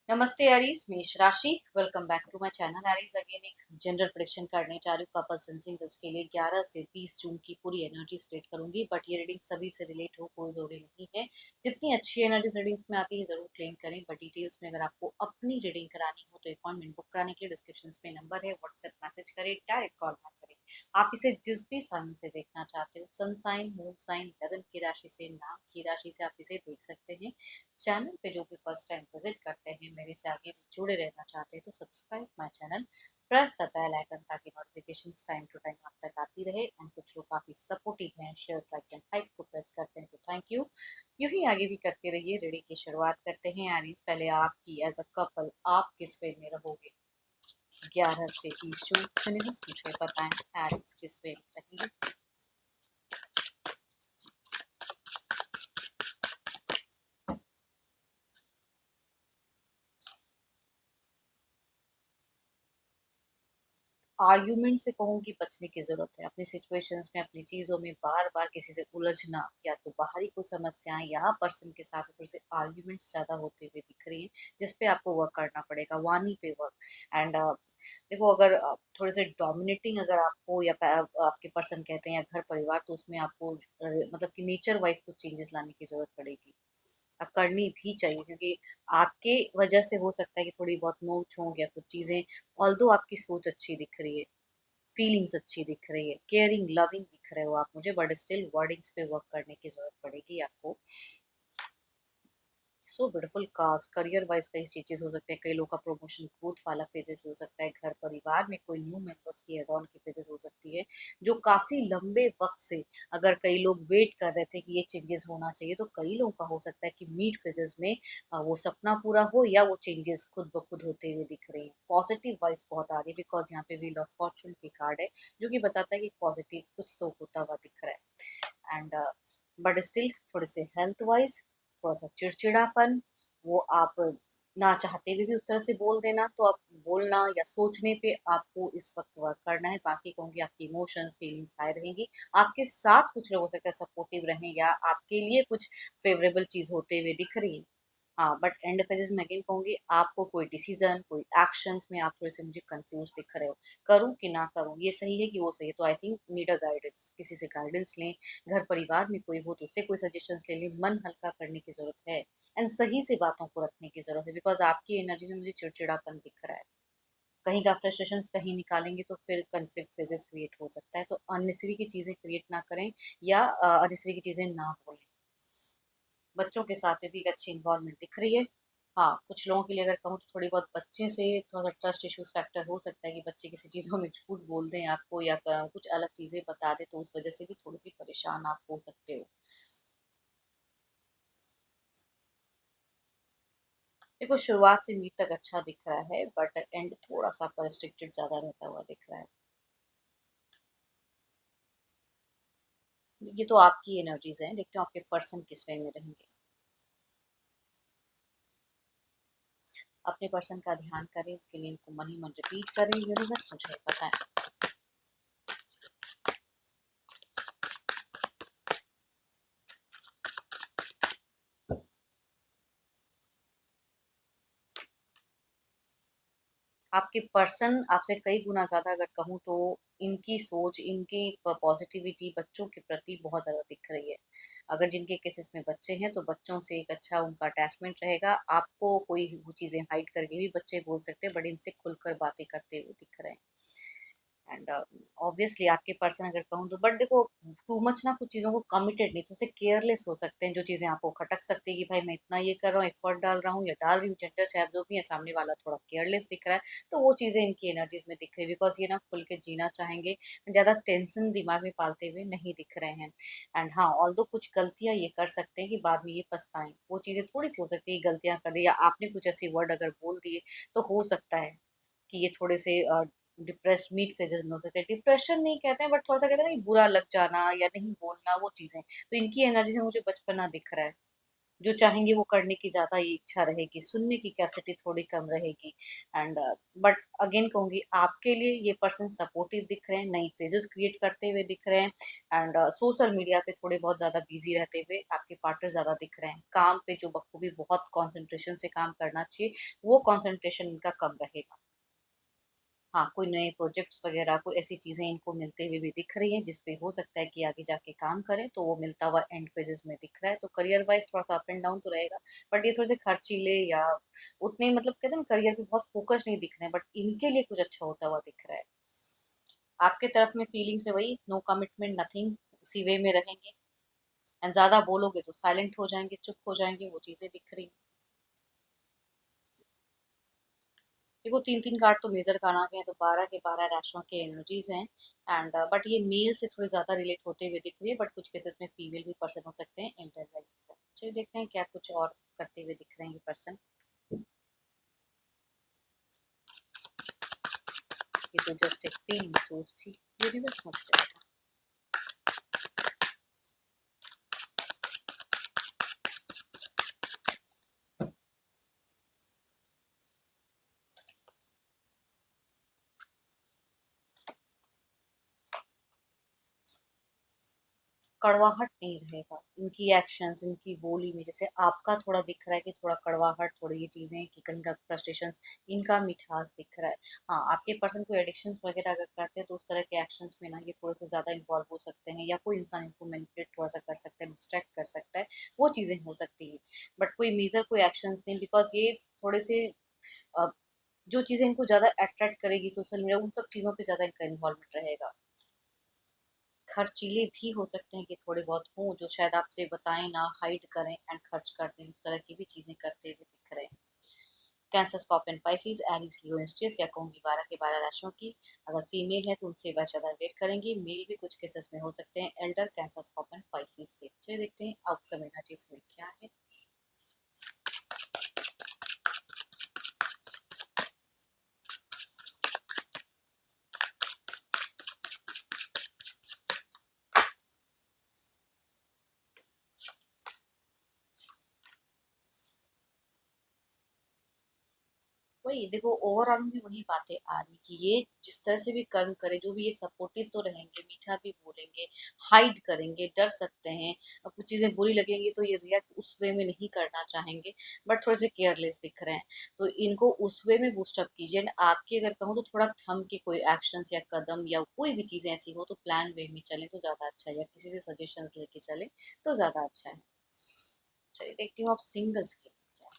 नमस्ते एरीज, मेष राशि। Welcome back to my channel Aries. Again एक जनरल प्रेडिक्शन करने जा रही हूँ कपल्स एंड सिंगल्स के लिए 11 से 20 जून की पूरी एनर्जी स्टेट करूंगी। बट ये रीडिंग सभी से रिलेट हो, कोई जरूरी नहीं है। जितनी अच्छी एनर्जी रीडिंग्स में आती है जरूर क्लेम करें, बट डिटेल्स में अगर आपको अपनी रीडिंग करानी हो तो अपॉइंटमेंट बुक कराने के लिए डिस्क्रिप्शन में नंबर है, व्हाट्सएप मैसेज करें, डायरेक्ट कॉल ना करें। आप इसे जिस भी साइन से देखना चाहते हो, सन साइन, मून साइन, लगन की राशि से, नाम की राशि से, आप इसे देख सकते हैं। चैनल पे जो भी फर्स्ट टाइम विजिट करते हैं, मेरे से आगे भी जुड़े रहना चाहते हैं तो subscribe my channel, press the bell icon ताकि नोटिफिकेशंस टाइम टू टाइम आप तक आती रहे। एंड कुछ लोग काफी सपोर्टिव हैं, शेयर्स लाइक एंड हाइप को प्रेस करते हैं तो थैंक यू। यूं ही आगे भी करते रहिए। रीडिंग की शुरुआत करते हैं एरीज। पहले आपकी एज अ कपल आप किस वे में रहोगे 11 से 20 जून। यूनिवर्स मुझे बताएं एरीज किस वे में रहेंगे। आर्ग्यूमेंट से कहूंगी बचने की जरूरत है। अपनी सिचुएशंस में, अपनी चीजों में बार बार किसी से उलझना, या तो बाहरी कोई समस्याएं या पर्सन के साथ थोड़े से आर्ग्यूमेंट्स ज्यादा होते हुए दिख रही है, जिसपे आपको वर्क करना पड़ेगा, वाणी पे वर्क। एंड देखो, अगर थोड़े से डोमिनेटिंग अगर आपको या आपके पर्सन कहते हैं या घर परिवार, तो उसमें आपको मतलब कि नेचर वाइज कुछ चेंजेस लाने की जरूरत पड़ेगी। करनी भी चाहिए, क्योंकि आपके वजह से हो सकता है कि थोड़ी बहुत नोक झोंक या कुछ चीजें, ऑल्दो आपकी सोच अच्छी दिख रही है, फीलिंग्स अच्छी दिख रही है, केयरिंग लविंग दिख रहे हो आप मुझे, बट स्टिल वर्डिंग्स पे वर्क करने की जरूरत पड़ेगी आपको। So beautiful cast career wise कई चीजें हो सकते हैं। कई लोग का प्रमोशन ग्रोथ वाला पेजेस हो सकता है। घर परिवार में कोई न्यू मेंबर्स की एड ऑन की पेजेस हो सकती है, जो काफी लंबे वक्त से अगर कई लोग वेट कर रहे थे कि ये चेंजेस होना चाहिए, तो कई लोगों का हो सकता है कि मीट फेजेस में वो सपना पूरा हो या वो चेंजेस खुद ब खुद होते हुए दिख रहे हैं। पॉजिटिव वाइज बहुत आ रही है, बिकॉज यहाँ पे व्हील ऑफ फॉर्चून की कार्ड है, जो कि बताता है कि पॉजिटिव कुछ तो होता हुआ दिख रहा है। एंड बट स्टिल थोड़े से हेल्थ वाइज थोड़ा सा चिड़चिड़ापन, वो आप ना चाहते हुए भी उस तरह से बोल देना, तो आप बोलना या सोचने पे आपको इस वक्त वर्क करना है। बाकी कहूंगी आपकी इमोशंस फीलिंग्स हाई रहेंगी। आपके साथ कुछ लोग हो सकता है सपोर्टिव रहें या आपके लिए कुछ फेवरेबल चीज होते हुए दिख रही है। हाँ, बट एंड फेजेस में अगेन कहूंगी आपको कोई डिसीजन, कोई एक्शंस में आप थोड़े से मुझे कंफ्यूज दिख रहे हो, करूं कि ना करूं, ये सही है कि वो सही है। तो I think need a guidance, किसी से गाइडेंस लें। घर परिवार में कोई हो तो उससे कोई सजेशंस ले लें। मन हल्का करने की जरूरत है एंड सही से बातों को रखने की जरूरत है, बिकॉज आपकी एनर्जी में मुझे चिड़चिड़ापन दिख रहा है। कहीं का फ्रस्ट्रेशन कहीं निकालेंगे तो फिर कन्फ्लिक्ट फेजेस क्रिएट हो सकता है। तो अननेसेसरी की चीजें क्रिएट ना करें या अननेसेसरी की चीजें ना बोलें। बच्चों के साथ भी एक अच्छी इन्वॉल्वमेंट दिख रही है। हाँ, कुछ लोगों के लिए अगर कहूँ तो थोड़ी बहुत बच्चे से थोड़ा सा ट्रस्ट इश्यूज फैक्टर हो सकता है कि बच्चे किसी चीज़ों में झूठ बोल दें आपको, या कुछ अलग चीज़ें बता दे, तो उस वजह से भी थोड़ी सी परेशान आप हो सकते हो। देखो, शुरुआत से मीट तक अच्छा दिख रहा है, बट एंड थोड़ा सा आपका रिस्ट्रिक्टेड ज्यादा रहता हुआ दिख रहा है। ये तो आपकी एनर्जीज हैं, देखते हो आपके पर्सन किस वे में रहेंगे। अपने पर्सन का ध्यान करें, उनके लिए इनको मन ही मन रिपीट करें। यूनिवर्स मुझे बताएं आपके पर्सन आपसे कई गुना ज्यादा अगर कहूँ तो इनकी सोच, इनकी पॉजिटिविटी बच्चों के प्रति बहुत ज्यादा दिख रही है। अगर जिनके केसेस में बच्चे हैं तो बच्चों से एक अच्छा उनका अटैचमेंट रहेगा। आपको कोई वो चीजें हाइड करके भी बच्चे बोल सकते हैं, बट इनसे खुलकर बातें करते हुए दिख रहे हैं। एंड ऑब्वियसली आपके पर्सन अगर कहूँ तो, बट देखो, टू मच ना कुछ चीज़ों को कमिटेड नहीं, थोड़े से केयरलेस हो सकते हैं। जो चीज़ें आपको खटक सकती है कि भाई मैं इतना ये कर रहा हूँ, एफर्ट डाल रहा हूँ या डाल रही हूँ, जेंडर चाहे जो भी है, सामने वाला थोड़ा केयरलेस दिख रहा है, तो वो चीज़ें इनकी एनर्जीज में दिख रही है, बिकॉज ये ना खुल के जीना चाहेंगे, ज़्यादा टेंशन दिमाग में पालते हुए नहीं दिख रहे हैं। एंड हाँ, ऑल्दो कुछ गलतियाँ ये कर सकते हैं कि बाद में ये पछताएं, वो चीज़ें थोड़ी सी हो सकती है, गलतियाँ कर दी या आपने कुछ ऐसी वर्ड अगर बोल दिए, तो हो सकता है कि ये थोड़े से डिप्रेस्ड मिड फेजेस में हो सकते हैं। डिप्रेशन नहीं कहते हैं, बट थोड़ा सा कहते हैं ना कि बुरा लग जाना या नहीं बोलना, वो चीजें तो इनकी एनर्जी से मुझे बचपना दिख रहा है। जो चाहेंगे वो करने की ज़्यादा ही इच्छा रहेगी, सुनने की कैपेसिटी थोड़ी कम रहेगी। एंड बट अगेन कहूँगी, आपके लिए ये पर्सन सपोर्टिव दिख रहे हैं, नई फेजेस क्रिएट करते हुए दिख रहे हैं। एंड सोशल मीडिया पे थोड़े बहुत ज़्यादा बिजी रहते हुए आपके पार्टनर ज़्यादा दिख रहे हैं। काम पे जो बखूबी बहुत कॉन्सेंट्रेशन से काम करना चाहिए, वो कॉन्सेंट्रेशन इनका कम रहेगा। हाँ, कोई नए प्रोजेक्ट्स वगैरह कोई ऐसी चीज़ें इनको मिलते हुए भी दिख रही हैं, जिस पे हो सकता है कि आगे जाके काम करें, तो वो मिलता हुआ एंड फेजेस में दिख रहा है। तो करियर वाइज थोड़ा-सा अप एंड डाउन तो रहेगा, बट ये थोड़े से खर्चीले या उतने मतलब कहते हैं ना करियर पे बहुत फोकस नहीं दिख रहे हैं, बट इनके लिए कुछ अच्छा होता हुआ दिख रहा है। आपके तरफ में फीलिंग्स में वही नो कमिटमेंट नथिंग, उसी वे में रहेंगे। एंड ज़्यादा बोलोगे तो साइलेंट हो जाएँगे, चुप हो जाएँगे, वो चीज़ें दिख रही हैं। देखो 3-3 कार्ड तो मेजर कार्ड आ गए हैं, तो 12 के 12 राशियों के एनर्जीज हैं। एंड बट ये मेल से थोड़े ज्यादा रिलेट होते हुए दिख रही है, बट कुछ केसेस में फीमेल भी पर्सन हो सकते हैं इंटरवेल। चलिए देखते हैं क्या कुछ और करते हुए दिख रहे हैं ये पर्सन। ये तो जस्ट एक फीलिंग सोच थी, यूनिवर्स समझ जाएगा। कड़वाहट नहीं रहेगा इनकी एक्शंस, इनकी बोली में। जैसे आपका थोड़ा दिख रहा है कि थोड़ा कड़वाहट, थोड़ी ये चीजें कि कहीं का फ्रस्ट्रेशन, इनका मिठास दिख रहा है। हाँ, आपके पर्सन को एडिक्शन वगैरह अगर करते हैं तो उस तरह के एक्शंस में ना ये थोड़े से ज्यादा इन्वॉल्व हो सकते हैं, या कोई इंसान इनको मैनिपुलेट थोड़ा सा कर सकता है, डिस्ट्रैक्ट कर सकता है, वो चीजें हो सकती है। बट कोई मेजर कोई एक्शंस नहीं, बिकॉज ये थोड़े से अ, जो चीजें इनको ज्यादा अट्रैक्ट करेगी सोशल मीडिया, उन सब चीजों पे ज्यादा इनका इन्वॉल्वमेंट रहेगा। खर्चीले भी हो सकते हैं कि थोड़े बहुत हों, जो शायद आपसे बताएं ना, हाइड करें एंड खर्च कर दें, उस तरह की भी चीजें करते हुए दिख रहे हैं। कैंसर, स्कॉर्पियन, पाइसिस, एरीज, लियो, स्ट्रेस या कहूंगी 12 के 12 राशियों की। अगर फीमेल है तो उनसे वह ज्यादा रिलेट करेंगी। मेल भी कुछ केसेस में हो सकते हैं एल्डर, कैंसर, स्कॉर्पियन, पाइसिस से। चलिए देखते हैं आउटकम एनर्जीज में क्या है। वही देखो, ओवरऑल में वही बातें आ रही कि ये जिस तरह से भी कर्म करे, जो भी ये सपोर्टिव तो रहेंगे, मीठा भी बोलेंगे, हाइड करेंगे, डर सकते हैं, और कुछ चीजें बुरी लगेंगी तो ये रिएक्ट उस वे में नहीं करना चाहेंगे, बट थोड़े से केयरलेस दिख रहे हैं। तो इनको उस वे में बूस्टअप कीजिए। एंड आपकी अगर कहूँ तो थोड़ा थम के कोई एक्शन या कदम या कोई भी चीजें ऐसी हो तो प्लान वे में चले तो ज्यादा अच्छा है, या किसी से सजेशन लेके चले तो ज्यादा अच्छा है। चलिए देखती हूँ आप सिंगल्स की क्या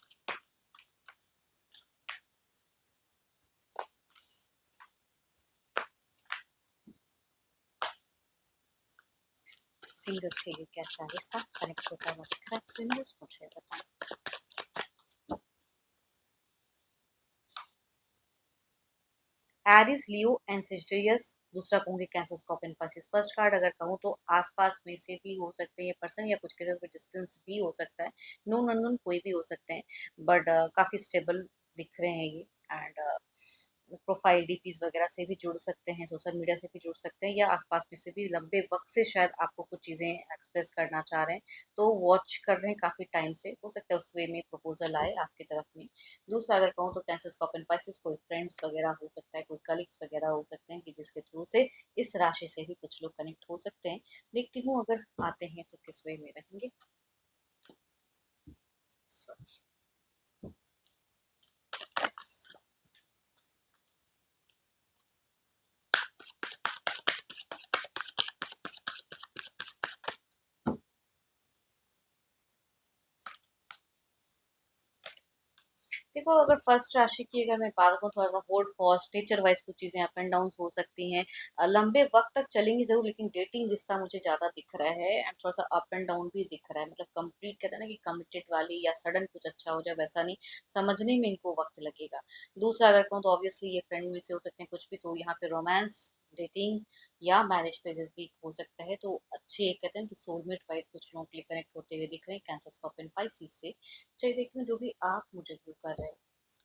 सिंगल्स के लिए कैसा रिश्ता कनेक्ट होता हुआ दिख रहा है, सिंगल्स मुझे बताएं। Aries, Leo and Sagittarius. दूसरा कहूंगी Cancer, Scorpion, Pisces. First card अगर कहूँ तो आसपास में से भी हो सकते हैं ये पर्सन, या कुछ केसेस में डिस्टेंस भी हो सकता है। नोन अननोन कोई भी हो सकते हैं, बट काफी स्टेबल दिख रहे हैं ये। एंड प्रोफाइल डीपीज वगैरह से भी जुड़ सकते हैं, सोशल मीडिया से भी जुड़ सकते हैं, या आसपास में से भी लंबे वक्त से शायद आपको कुछ चीजें एक्सप्रेस करना चाह रहे हैं, तो वॉच कर रहे हैं काफी टाइम से, हो सकता है उस वे में प्रपोजल आए आपकी तरफ में। दूसरा अगर कहूँ तो कैंसर, स्कॉर्पियन, पाइसेस, कोई फ्रेंड्स वगैरह हो सकता है, कोई कलीग्स वगैरह हो सकते हैं कि जिसके थ्रू से इस राशि से भी कुछ लोग कनेक्ट हो सकते हैं। देखती हूँ अगर आते हैं तो किस वे में रहेंगे। So, देखो अगर फर्स्ट राशि की अगर मैं बात करूँ, थोड़ा सा होल्ड फॉस्ट नेचर वाइज कुछ चीजें अप एंड डाउन हो सकती हैं। लंबे वक्त तक चलेंगी जरूर, लेकिन डेटिंग रिश्ता मुझे ज्यादा दिख रहा है, एंड थोड़ा सा अप एंड डाउन भी दिख रहा है। मतलब कंप्लीट कहते हैं ना कि कमिटेड वाली या सडन कुछ अच्छा हो जाए, वैसा नहीं। समझने में इनको वक्त लगेगा। दूसरा अगर कहूँ तो ऑब्वियसली ये फ्रेंड में से हो सकते हैं कुछ भी, तो यहाँ पे रोमांस, डेटिंग या मैरिज फेजेस भी हो सकता है। तो अच्छे कहते हैं कि सोलमेट वाइज कुछ लोग के कनेक्ट होते हुए दिख रहे हैं कैंसर, स्कॉर्पियन, पाइसेस से। चाहिए देखती हूँ जो भी आप मुझे व्यू कर रहे हैं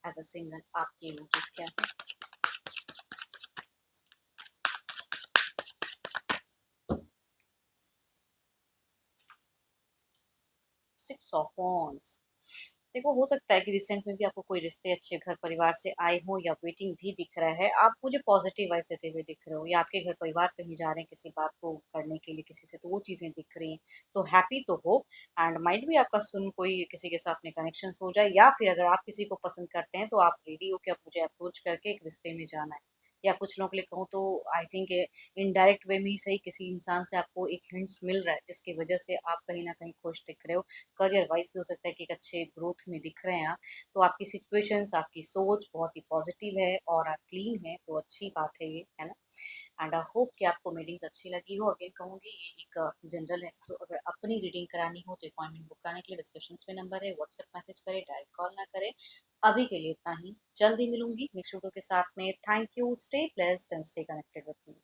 एज अ सिंगल, आपके इमोजेस क्या है। 6 सिक्स ऑफ वॉन्ड्स। देखो, हो सकता है कि रिसेंट में भी आपको कोई रिश्ते अच्छे घर परिवार से आए हो या वेटिंग भी दिख रहा है। आप मुझे पॉजिटिव वाइब देते हुए दिख रहे हो, या आपके घर परिवार कहीं जा रहे हैं किसी बात को करने के लिए किसी से, तो वो चीज़ें दिख रही हैं। तो हैप्पी तो हो, एंड माइंड भी आपका सुन कोई किसी के साथ में कनेक्शन हो जाए, या फिर अगर आप किसी को पसंद करते हैं तो आप रेडी हो कि अब मुझे अप्रोच करके एक रिश्ते में जाना है। या कुछ लोगों के लिए कहूँ तो आई थिंक इनडायरेक्ट वे में ही सही, किसी इंसान से आपको एक हिंट्स मिल रहा है जिसकी वजह से आप कहीं ना कहीं खुश दिख रहे हो। करियर वाइज भी हो सकता है कि एक अच्छे ग्रोथ में दिख रहे हैं आप। तो आपकी सिचुएशंस, आपकी सोच बहुत ही पॉजिटिव है और आप क्लीन है, तो अच्छी बात है ये, है ना। एंड आई होप कि आपको रीडिंग्स अच्छी लगी हो। अगेन कहूँगी, ये एक जनरल है, तो अगर अपनी रीडिंग करानी हो तो अपॉइंटमेंट बुक कराने के लिए डिस्क्रिप्शन में नंबर है, व्हाट्सएप मैसेज करें, डायरेक्ट कॉल ना करें। अभी के लिए इतना ही, जल्दी मिलूंगी नेक्स्ट वीडियो के साथ में। Thank you, stay blessed and stay connected with me.